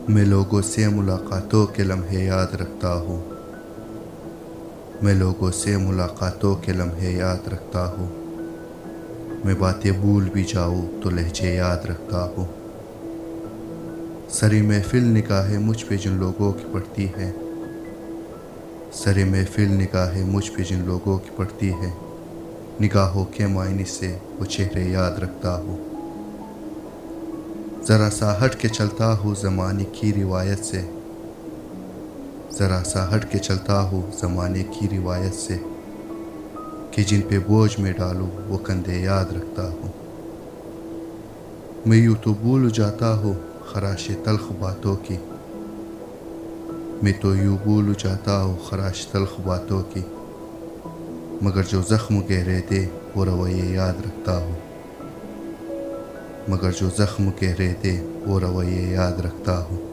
میں لوگوں سے ملاقاتوں کے لمحے یاد رکھتا ہوں، میں لوگوں سے ملاقاتوں کے لمحے یاد رکھتا ہوں، میں باتیں بھول بھی جاؤں تو لہجے یاد رکھتا ہوں۔ سری محفل نگاہیں مجھ پہ جن لوگوں کی پڑتی ہے، سری محفل نگاہیں مجھ پہ جن لوگوں کی پڑتی ہے، نگاہوں کے معنی سے وہ چہرے یاد رکھتا ہوں۔ ذرا سا ہٹ کے چلتا ہوں زمانے کی روایت سے، ذرا سا ہٹ کے چلتا ہوں زمانے کی روایت سے، کہ جن پہ بوجھ میں ڈالوں وہ کندھے یاد رکھتا ہوں۔ میں یوں تو بھول جاتا ہوں خراش تلخ باتوں کی، میں تو یوں بھول جاتا ہوں خراش تلخ باتوں کی، مگر جو زخم گہرے تھے وہ رویے یاد رکھتا ہوں، مگر جو زخم گہرے تھے وہ رویے یاد رکھتا ہوں۔